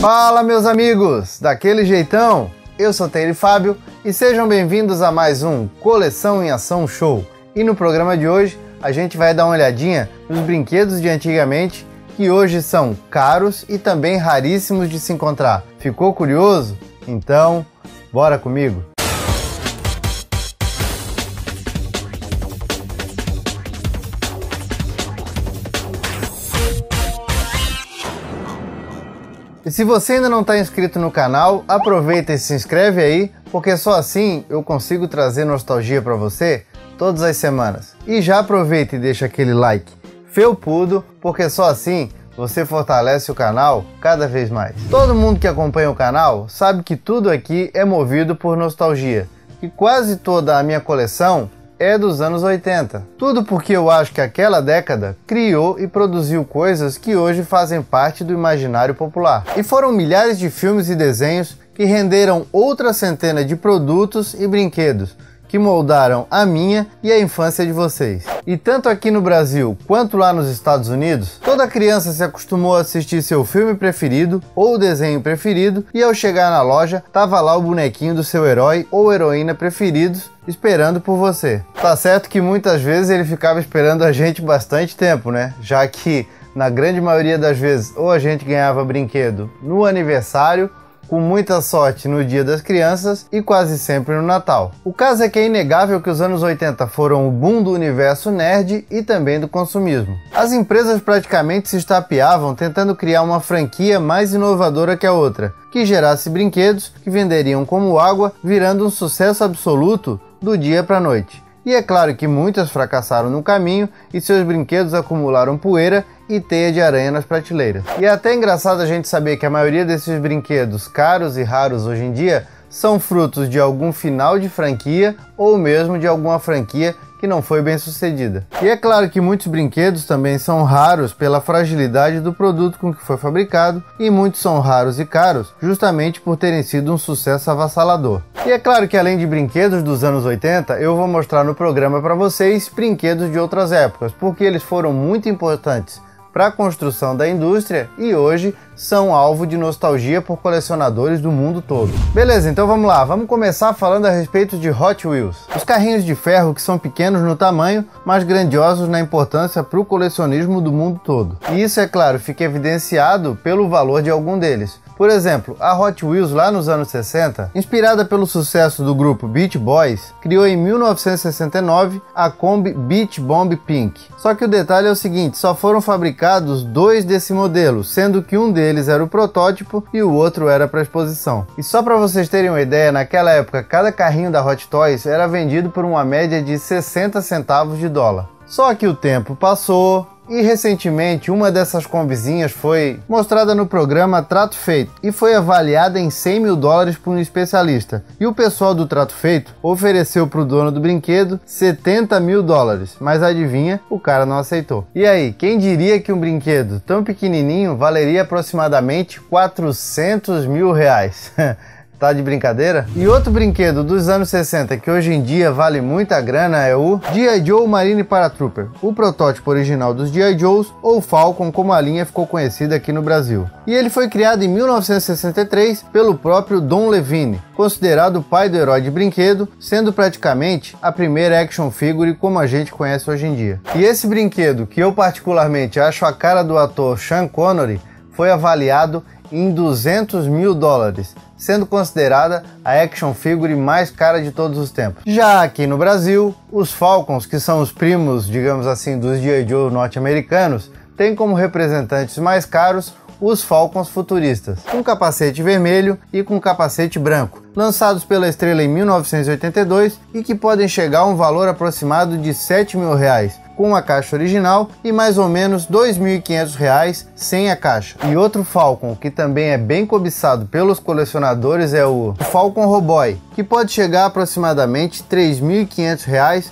Fala, meus amigos, daquele jeitão? Eu sou Taylor Fábio e sejam bem-vindos a mais um Coleção em Ação Show. E no programa de hoje a gente vai dar uma olhadinha nos brinquedos de antigamente que hoje são caros e também raríssimos de se encontrar. Ficou curioso? Então, bora comigo! E se você ainda não está inscrito no canal, aproveita e se inscreve aí, porque só assim eu consigo trazer nostalgia para você todas as semanas. E já aproveita e deixa aquele like felpudo, porque só assim você fortalece o canal cada vez mais. Todo mundo que acompanha o canal sabe que tudo aqui é movido por nostalgia, e quase toda a minha coleção é dos anos 80. Tudo porque eu acho que aquela década criou e produziu coisas que hoje fazem parte do imaginário popular. E foram milhares de filmes e desenhos que renderam outra centena de produtos e brinquedos que moldaram a minha e a infância de vocês. E tanto aqui no Brasil quanto lá nos Estados Unidos, toda criança se acostumou a assistir seu filme preferido ou desenho preferido e ao chegar na loja, tava lá o bonequinho do seu herói ou heroína preferidos esperando por você. Tá certo que muitas vezes ele ficava esperando a gente bastante tempo, né? Já que na grande maioria das vezes ou a gente ganhava brinquedo no aniversário, com muita sorte no Dia das Crianças e quase sempre no Natal. O caso é que é inegável que os anos 80 foram o boom do universo nerd e também do consumismo. As empresas praticamente se estapeavam tentando criar uma franquia mais inovadora que a outra, que gerasse brinquedos que venderiam como água, virando um sucesso absoluto do dia para a noite. E é claro que muitas fracassaram no caminho e seus brinquedos acumularam poeira e teia de aranha nas prateleiras. E é até engraçado a gente saber que a maioria desses brinquedos caros e raros hoje em dia são frutos de algum final de franquia ou mesmo de alguma franquia que não foi bem sucedida. E é claro que muitos brinquedos também são raros pela fragilidade do produto com que foi fabricado, e muitos são raros e caros justamente por terem sido um sucesso avassalador. E é claro que além de brinquedos dos anos 80, eu vou mostrar no programa para vocês brinquedos de outras épocas, porque eles foram muito importantes para a construção da indústria e hoje são alvo de nostalgia por colecionadores do mundo todo. Beleza, então vamos lá, vamos começar falando a respeito de Hot Wheels. Os carrinhos de ferro que são pequenos no tamanho, mas grandiosos na importância para o colecionismo do mundo todo. E isso, é claro, fica evidenciado pelo valor de algum deles. Por exemplo, a Hot Wheels lá nos anos 60, inspirada pelo sucesso do grupo Beach Boys, criou em 1969 a Kombi Beach Bomb Pink. Só que o detalhe é o seguinte, só foram fabricados 2 desse modelo, sendo que um deles era o protótipo e o outro era para exposição. E só para vocês terem uma ideia, naquela época cada carrinho da Hot Toys era vendido por uma média de 60 centavos de dólar. Só que o tempo passou e recentemente uma dessas combizinhas foi mostrada no programa Trato Feito e foi avaliada em 100 mil dólares por um especialista. E o pessoal do Trato Feito ofereceu para o dono do brinquedo 70 mil dólares, mas adivinha, o cara não aceitou. E aí, quem diria que um brinquedo tão pequenininho valeria aproximadamente 400 mil reais? Tá de brincadeira? E outro brinquedo dos anos 60 que hoje em dia vale muita grana é o G.I. Joe Marine Paratrooper, o protótipo original dos G.I. Joes, ou Falcon como a linha ficou conhecida aqui no Brasil. E ele foi criado em 1963 pelo próprio Don Levine, considerado o pai do herói de brinquedo, sendo praticamente a primeira action figure como a gente conhece hoje em dia. E esse brinquedo, que eu particularmente acho a cara do ator Sean Connery, foi avaliado em 200 mil dólares, sendo considerada a action figure mais cara de todos os tempos. Já aqui no Brasil, os Falcons, que são os primos, digamos assim, dos G.I. Joe norte-americanos, têm como representantes mais caros os Falcons futuristas, com capacete vermelho e com capacete branco, lançados pela Estrela em 1982 e que podem chegar a um valor aproximado de 7 mil reais, com a caixa original, e mais ou menos R$ 2.500 sem a caixa. E outro Falcon que também é bem cobiçado pelos colecionadores é o Falcon Roboy, que pode chegar a aproximadamente R$ 3.500,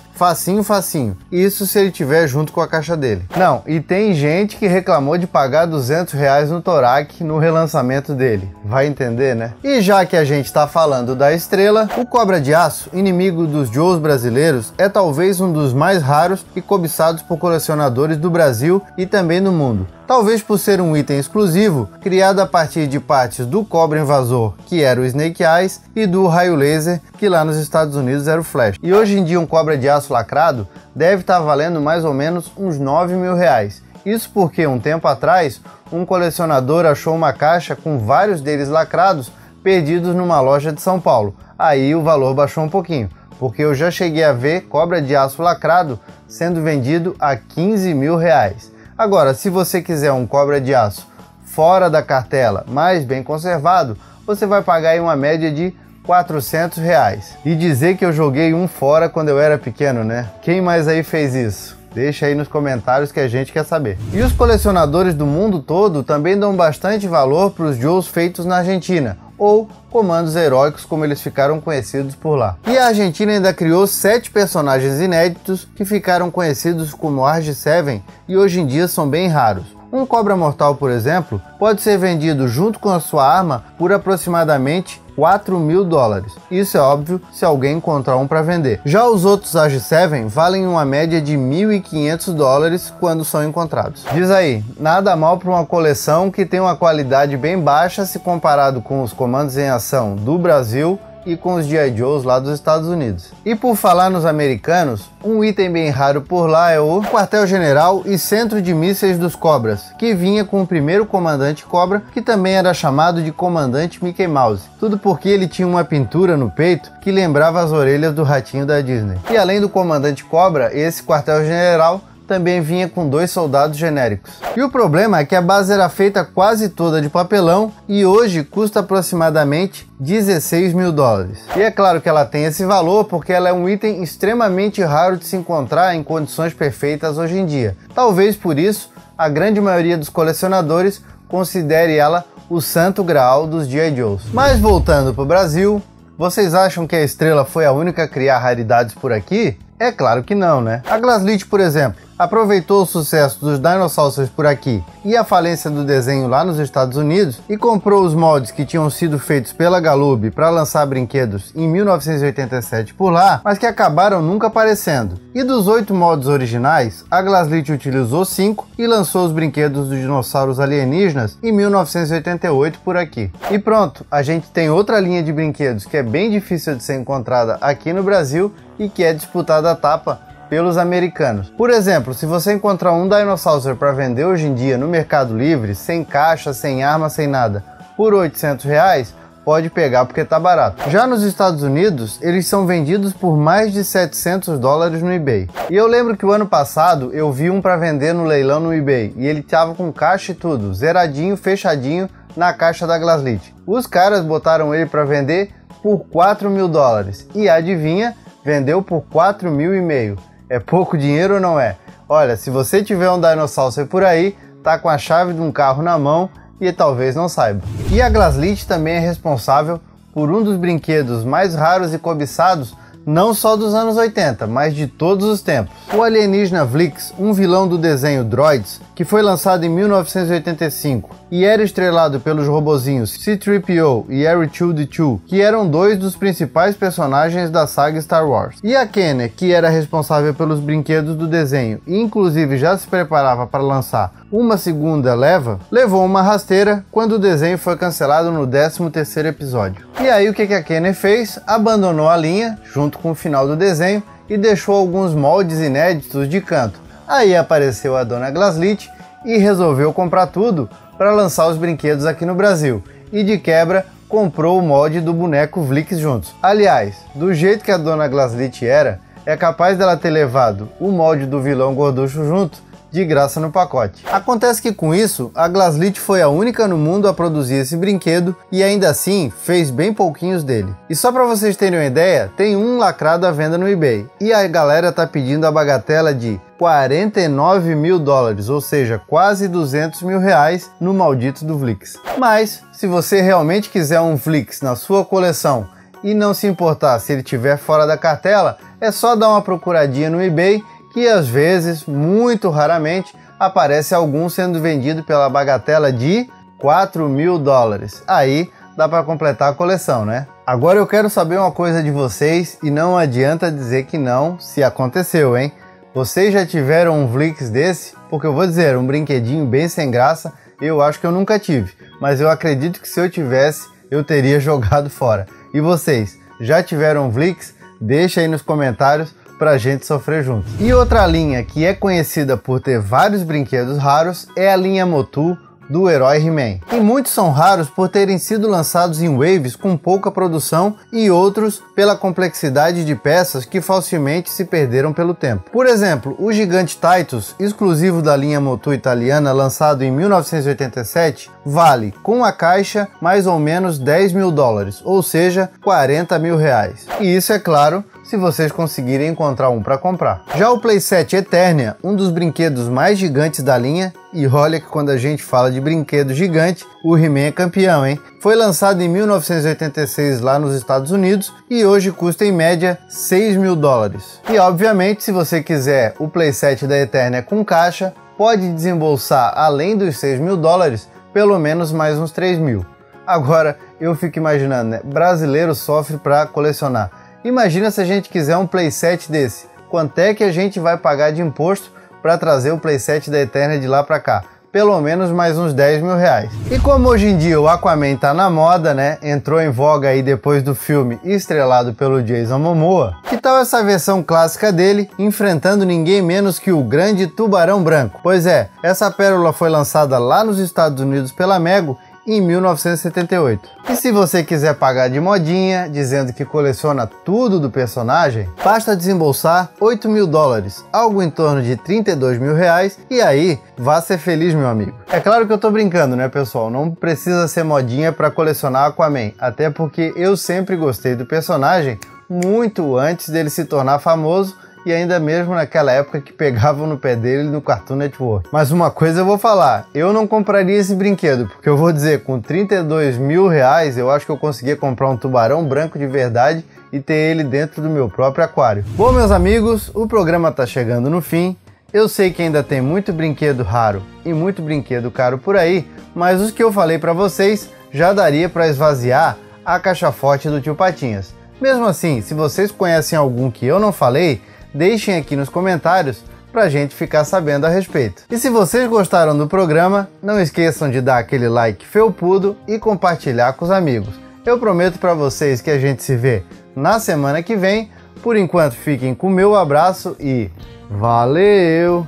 facinho, isso se ele tiver junto com a caixa dele. Não, e tem gente que reclamou de pagar R$ 200 no Torak no relançamento dele, vai entender, né? E já que a gente está falando da Estrela, o Cobra de Aço, inimigo dos Joes brasileiros, é talvez um dos mais raros e cobiçados por colecionadores do Brasil e também no mundo. Talvez por ser um item exclusivo, criado a partir de partes do Cobra Invasor, que era o Snake Eyes, e do raio laser, que lá nos Estados Unidos era o Flash. E hoje em dia um cobra de aço lacrado deve estar valendo mais ou menos uns 9 mil reais. Isso porque um tempo atrás, um colecionador achou uma caixa com vários deles lacrados perdidos numa loja de São Paulo. Aí o valor baixou um pouquinho, porque eu já cheguei a ver cobra de aço lacrado sendo vendido a 15 mil reais. Agora, se você quiser um cobra de aço fora da cartela, mas bem conservado, você vai pagar aí uma média de 400 reais. E dizer que eu joguei um fora quando eu era pequeno, né? Quem mais aí fez isso? Deixa aí nos comentários que a gente quer saber. E os colecionadores do mundo todo também dão bastante valor para os Joes feitos na Argentina, ou comandos heróicos como eles ficaram conhecidos por lá. E a Argentina ainda criou 7 personagens inéditos que ficaram conhecidos como Arg-7 e hoje em dia são bem raros. Um cobra mortal, por exemplo, pode ser vendido junto com a sua arma por aproximadamente 4 mil dólares. Isso é óbvio se alguém encontrar um para vender. Já os outros Arg-7 valem uma média de 1.500 dólares quando são encontrados. Diz aí, nada mal para uma coleção que tem uma qualidade bem baixa se comparado com os comandos em ação do Brasil e com os G.I. Joes lá dos Estados Unidos. E por falar nos americanos, um item bem raro por lá é o quartel-general e centro de mísseis dos Cobras, que vinha com o primeiro comandante Cobra, que também era chamado de comandante Mickey Mouse. Tudo porque ele tinha uma pintura no peito que lembrava as orelhas do ratinho da Disney. E além do comandante Cobra, esse quartel-general também vinha com 2 soldados genéricos. E o problema é que a base era feita quase toda de papelão e hoje custa aproximadamente 16 mil dólares. E é claro que ela tem esse valor porque ela é um item extremamente raro de se encontrar em condições perfeitas hoje em dia. Talvez por isso a grande maioria dos colecionadores considere ela o santo graal dos G.I. Joes. Mas voltando para o Brasil, vocês acham que a Estrela foi a única a criar raridades por aqui? É claro que não, né? A Glaslit, por exemplo, aproveitou o sucesso dos Dinosaurs por aqui e a falência do desenho lá nos Estados Unidos e comprou os moldes que tinham sido feitos pela Galoob para lançar brinquedos em 1987 por lá, mas que acabaram nunca aparecendo. E dos 8 moldes originais, a Glaslit utilizou 5 e lançou os brinquedos dos dinossauros alienígenas em 1988 por aqui. E pronto, a gente tem outra linha de brinquedos que é bem difícil de ser encontrada aqui no Brasil e que é disputada a tapa pelos americanos. Por exemplo, se você encontrar um Dinosaur para vender hoje em dia no Mercado Livre, sem caixa, sem arma, sem nada, por 800 reais, pode pegar porque tá barato. Já nos Estados Unidos, eles são vendidos por mais de 700 dólares no eBay. E eu lembro que o ano passado eu vi um para vender no leilão no eBay e ele tava com caixa e tudo, zeradinho, fechadinho na caixa da Glaslit. Os caras botaram ele para vender por 4 mil dólares e adivinha, vendeu por 4,5 mil. É pouco dinheiro ou não é? Olha, se você tiver um Dinosaur por aí, tá com a chave de um carro na mão e talvez não saiba. E a Glaslit também é responsável por um dos brinquedos mais raros e cobiçados, não só dos anos 80, mas de todos os tempos. O alienígena Vlix, um vilão do desenho Droids, que foi lançado em 1985 e era estrelado pelos robozinhos C-3PO e R2-D2, que eram 2 dos principais personagens da saga Star Wars. E a Kenner, que era responsável pelos brinquedos do desenho e inclusive já se preparava para lançar uma segunda leva, levou uma rasteira quando o desenho foi cancelado no 13º episódio. E aí o que a Kenner fez? Abandonou a linha, junto com o final do desenho, e deixou alguns moldes inéditos de canto. Aí apareceu a dona Glaslit e resolveu comprar tudo para lançar os brinquedos aqui no Brasil. E de quebra, comprou o molde do boneco Vlix juntos. Aliás, do jeito que a dona Glaslit era, é capaz dela ter levado o molde do vilão gorducho junto, de graça no pacote. Acontece que com isso, a Glaslit foi a única no mundo a produzir esse brinquedo e ainda assim fez bem pouquinhos dele. E só para vocês terem uma ideia, tem um lacrado à venda no eBay e a galera tá pedindo a bagatela de 49 mil dólares, ou seja, quase 200 mil reais no maldito do Vlix. Mas, se você realmente quiser um Vlix na sua coleção e não se importar se ele estiver fora da cartela, é só dar uma procuradinha no eBay que às vezes, muito raramente, aparece algum sendo vendido pela bagatela de 4 mil dólares. Aí dá para completar a coleção, né? Agora eu quero saber uma coisa de vocês e não adianta dizer que não se aconteceu, hein? Vocês já tiveram um Vlix desse? Porque eu vou dizer, um brinquedinho bem sem graça, eu acho que eu nunca tive. Mas eu acredito que se eu tivesse, eu teria jogado fora. E vocês, já tiveram um Vlix? Deixa aí nos comentários pra gente sofrer junto. E outra linha que é conhecida por ter vários brinquedos raros é a linha Motu do herói He-Man. E muitos são raros por terem sido lançados em waves com pouca produção e outros pela complexidade de peças que facilmente se perderam pelo tempo. Por exemplo, o gigante Titus, exclusivo da linha Motu italiana, lançado em 1987, vale, com a caixa, mais ou menos 10 mil dólares, ou seja, 40 mil reais. E isso é claro, se vocês conseguirem encontrar um para comprar. Já o playset Eternia, um dos brinquedos mais gigantes da linha, e olha que quando a gente fala de brinquedo gigante, o He-Man é campeão, hein? Foi lançado em 1986 lá nos Estados Unidos e hoje custa em média 6 mil dólares. E obviamente, se você quiser o playset da Eternia com caixa, pode desembolsar, além dos 6 mil dólares, pelo menos mais uns 3 mil. Agora, eu fico imaginando, né? Brasileiro sofre para colecionar. Imagina se a gente quiser um playset desse. Quanto é que a gente vai pagar de imposto para trazer o playset da Eternia de lá para cá? Pelo menos mais uns 10 mil reais. E como hoje em dia o Aquaman tá na moda, né? Entrou em voga aí depois do filme estrelado pelo Jason Momoa. Que tal essa versão clássica dele enfrentando ninguém menos que o grande Tubarão Branco? Pois é, essa pérola foi lançada lá nos Estados Unidos pela Mego em 1978. E se você quiser pagar de modinha, dizendo que coleciona tudo do personagem, basta desembolsar 8 mil dólares, algo em torno de 32 mil reais, e aí, vá ser feliz, meu amigo. É claro que eu tô brincando, né, pessoal? Não precisa ser modinha para colecionar Aquaman, até porque eu sempre gostei do personagem muito antes dele se tornar famoso, e ainda mesmo naquela época que pegavam no pé dele no Cartoon Network. Mas uma coisa eu vou falar, eu não compraria esse brinquedo, porque eu vou dizer, com 32 mil reais eu acho que eu conseguia comprar um tubarão branco de verdade e ter ele dentro do meu próprio aquário. Bom, meus amigos, o programa tá chegando no fim. Eu sei que ainda tem muito brinquedo raro e muito brinquedo caro por aí, mas os que eu falei para vocês já daria para esvaziar a caixa forte do Tio Patinhas. Mesmo assim, se vocês conhecem algum que eu não falei, deixem aqui nos comentários pra gente ficar sabendo a respeito. E se vocês gostaram do programa, não esqueçam de dar aquele like felpudo e compartilhar com os amigos. Eu prometo pra vocês que a gente se vê na semana que vem. Por enquanto, fiquem com o meu abraço e valeu!